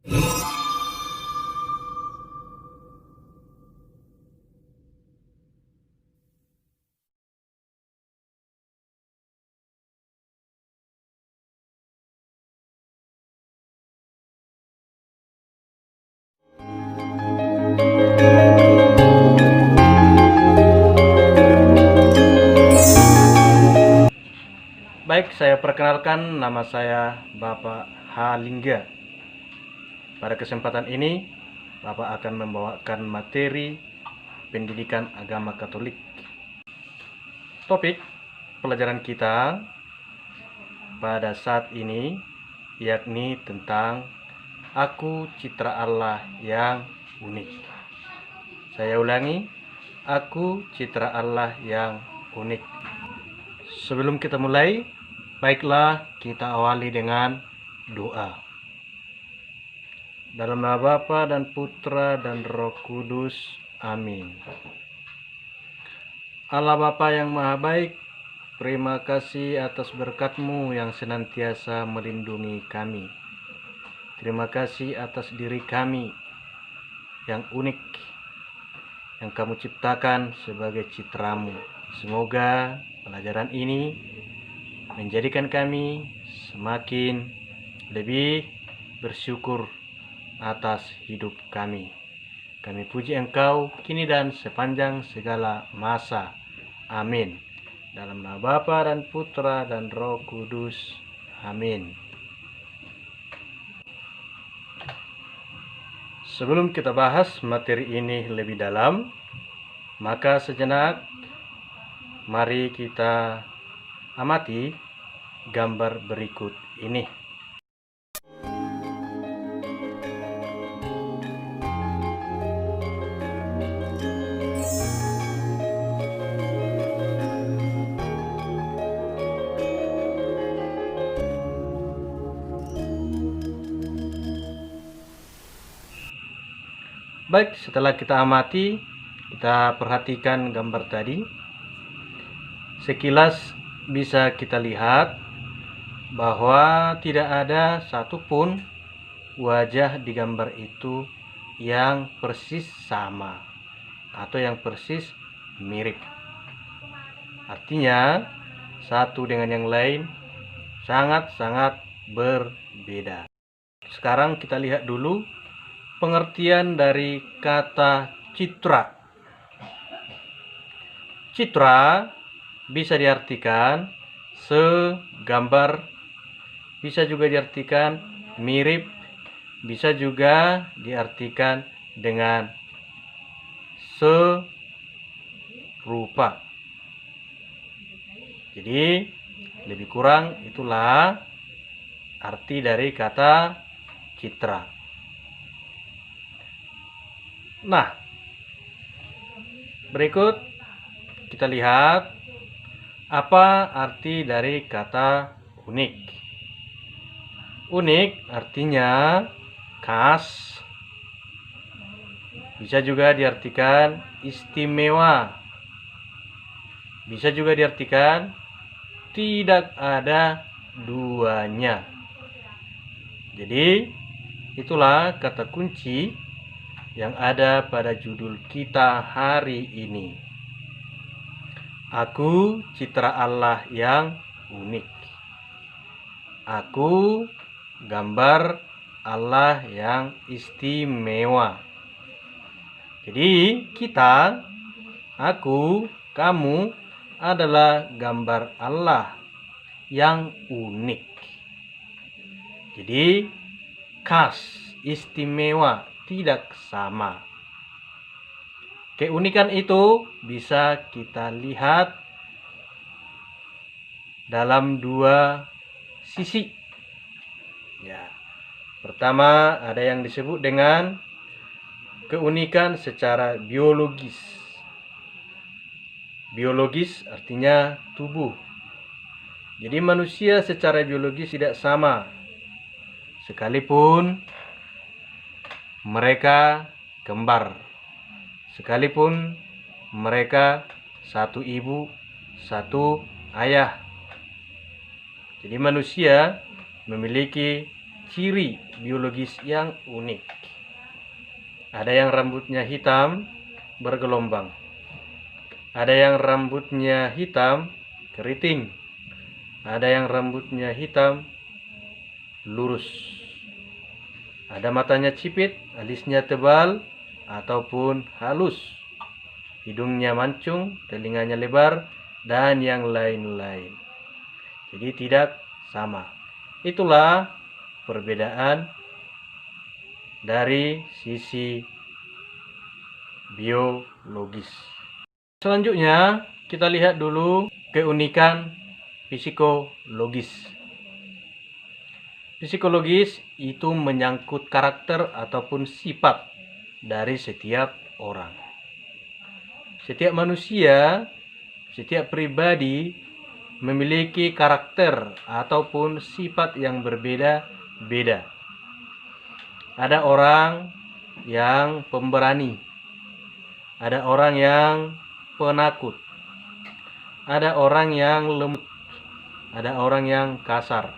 Baik, saya perkenalkan, nama saya Bapak Halingga. Pada kesempatan ini, Bapak akan membawakan materi pendidikan agama Katolik. Topik pelajaran kita pada saat ini yakni tentang Aku Citra Allah yang unik. Saya ulangi, Aku Citra Allah yang unik. Sebelum kita mulai, baiklah kita awali dengan doa. Dalam nama Bapa dan Putra dan Roh Kudus. Amin. Allah Bapa yang Maha Baik, terima kasih atas berkat-Mu yang senantiasa melindungi kami. Terima kasih atas diri kami yang unik, yang Kamu ciptakan sebagai citra-Mu. Semoga pelajaran ini menjadikan kami semakin lebih bersyukur atas hidup kami. Kami puji Engkau kini dan sepanjang segala masa. Amin. Dalam nama Bapa dan Putra dan Roh Kudus. Amin. Sebelum kita bahas materi ini lebih dalam, maka sejenak mari kita amati gambar berikut ini. Baik, setelah kita amati, kita perhatikan gambar tadi. Sekilas bisa kita lihat bahwa tidak ada satupun wajah di gambar itu yang persis sama atau yang persis mirip. Artinya, satu dengan yang lain sangat-sangat berbeda. Sekarang kita lihat dulu pengertian dari kata citra. Citra bisa diartikan segambar, bisa juga diartikan mirip, bisa juga diartikan dengan serupa. Jadi, lebih kurang itulah arti dari kata citra. Nah, berikut kita lihat apa arti dari kata unik. Unik artinya khas, bisa juga diartikan istimewa, bisa juga diartikan tidak ada duanya. Jadi, itulah kata kunci yang ada pada judul kita hari ini. Aku citra Allah yang unik. Aku gambar Allah yang istimewa. Jadi kita, aku, kamu adalah gambar Allah yang unik. Jadi khas, istimewa, tidak sama. Keunikan itu bisa kita lihat dalam dua sisi. Ya. Pertama, ada yang disebut dengan keunikan secara biologis. Biologis artinya tubuh. Jadi manusia secara biologis tidak sama. Sekalipun mereka kembar, sekalipun mereka satu ibu, satu ayah. Jadi manusia memiliki ciri biologis yang unik. Ada yang rambutnya hitam bergelombang. Ada yang rambutnya hitam keriting. Ada yang rambutnya hitam lurus. Ada matanya sipit, alisnya tebal ataupun halus. Hidungnya mancung, telinganya lebar, dan yang lain-lain. Jadi tidak sama. Itulah perbedaan dari sisi biologis. Selanjutnya, kita lihat dulu keunikan psikologis. Psikologis itu menyangkut karakter ataupun sifat dari setiap orang. Setiap manusia, setiap pribadi memiliki karakter ataupun sifat yang berbeda-beda. Ada orang yang pemberani, ada orang yang penakut, ada orang yang lembut, ada orang yang kasar.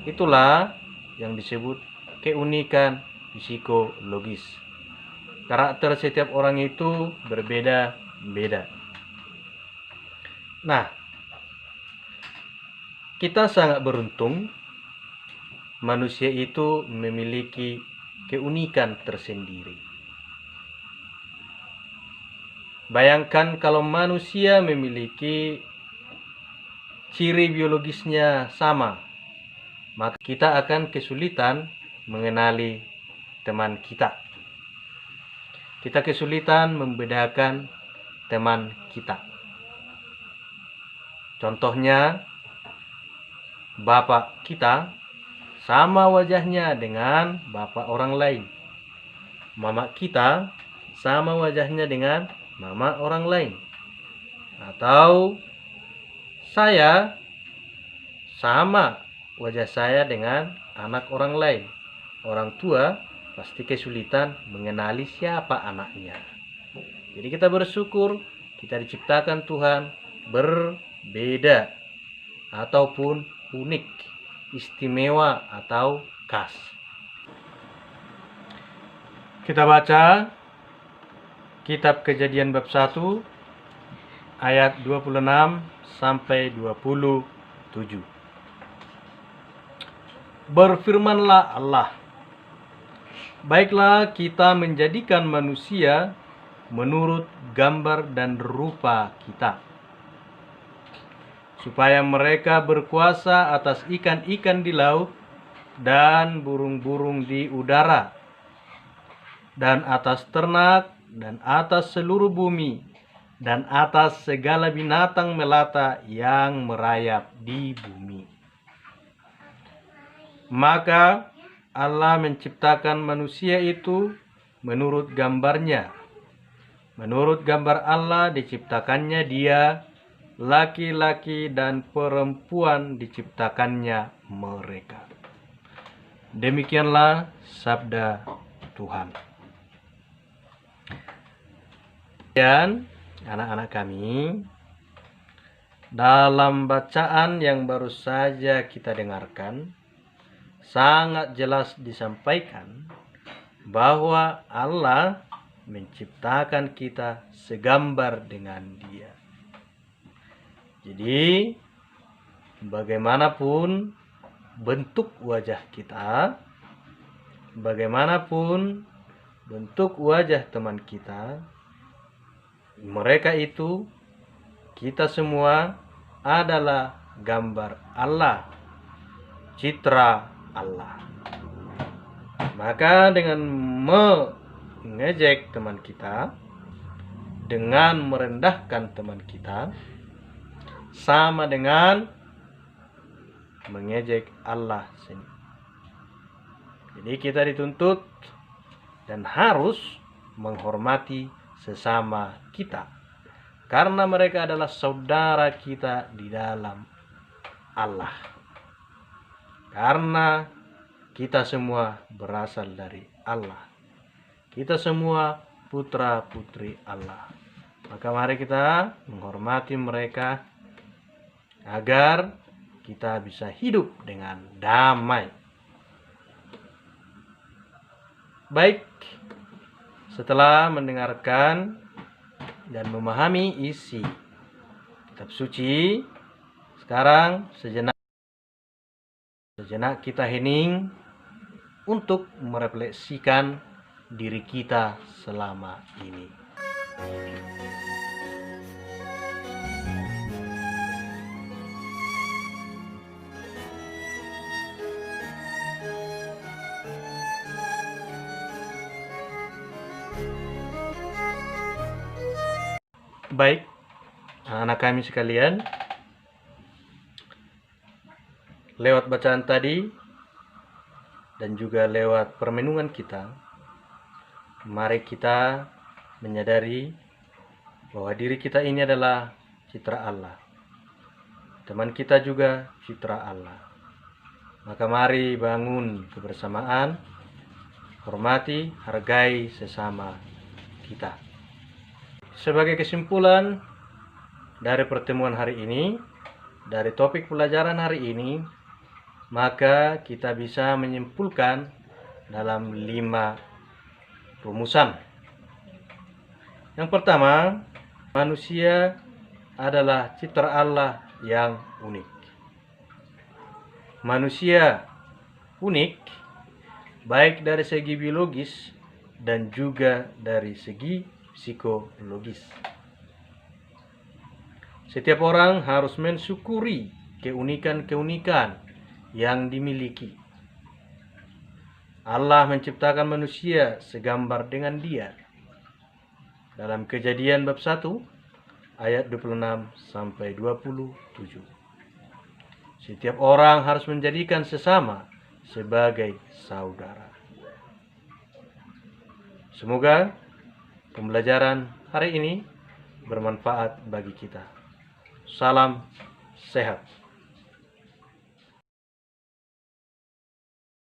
Itulah yang disebut keunikan psikologis. Karakter setiap orang itu berbeda-beda. Nah, kita sangat beruntung manusia itu memiliki keunikan tersendiri. Bayangkan kalau manusia memiliki ciri biologisnya sama, maka kita akan kesulitan mengenali teman kita. Kita kesulitan membedakan teman kita. Contohnya, bapak kita sama wajahnya dengan bapak orang lain. Mama kita sama wajahnya dengan mama orang lain. Atau saya sama wajah saya dengan anak orang lain. Orang tua pasti kesulitan mengenali siapa anaknya. Jadi kita bersyukur kita diciptakan Tuhan berbeda ataupun unik, istimewa atau khas. Kita baca kitab Kejadian bab 1 ayat 26 sampai 27. Berfirmanlah Allah, baiklah kita menjadikan manusia menurut gambar dan rupa kita, supaya mereka berkuasa atas ikan-ikan di laut dan burung-burung di udara, dan atas ternak, dan atas seluruh bumi, dan atas segala binatang melata yang merayap di bumi. Maka Allah menciptakan manusia itu menurut gambarnya. Menurut gambar Allah diciptakannya dia, laki-laki dan perempuan diciptakannya mereka. Demikianlah sabda Tuhan. Dan anak-anak kami, dalam bacaan yang baru saja kita dengarkan, sangat jelas disampaikan bahwa Allah menciptakan kita segambar dengan Dia. Jadi, bagaimanapun bentuk wajah kita, bagaimanapun bentuk wajah teman kita, mereka itu, kita semua adalah gambar Allah, citra Allah. Maka dengan mengejek teman kita, dengan merendahkan teman kita, sama dengan mengejek Allah sendiri. Jadi kita dituntut dan harus menghormati sesama kita, karena mereka adalah saudara kita di dalam Allah. Karena kita semua berasal dari Allah. Kita semua putra-putri Allah. Maka mari kita menghormati mereka agar kita bisa hidup dengan damai. Baik, setelah mendengarkan dan memahami isi kitab suci, sekarang sejenak kita hening untuk merefleksikan diri kita selama ini. Baik, anak-anak kami sekalian, lewat bacaan tadi dan juga lewat permenungan kita, mari kita menyadari bahwa diri kita ini adalah citra Allah. Teman kita juga citra Allah. Maka mari bangun kebersamaan, hormati, hargai sesama kita. Sebagai kesimpulan dari pertemuan hari ini, dari topik pelajaran hari ini, maka kita bisa menyimpulkan dalam 5 rumusan. Yang pertama, manusia adalah citra Allah yang unik. Manusia unik baik dari segi biologis dan juga dari segi psikologis. Setiap orang harus mensyukuri keunikan-keunikan yang dimiliki. Allah menciptakan manusia segambar dengan Dia. Dalam Kejadian bab 1 ayat 26 sampai 27. Setiap orang harus menjadikan sesama sebagai saudara. Semoga pembelajaran hari ini bermanfaat bagi kita. Salam sehat.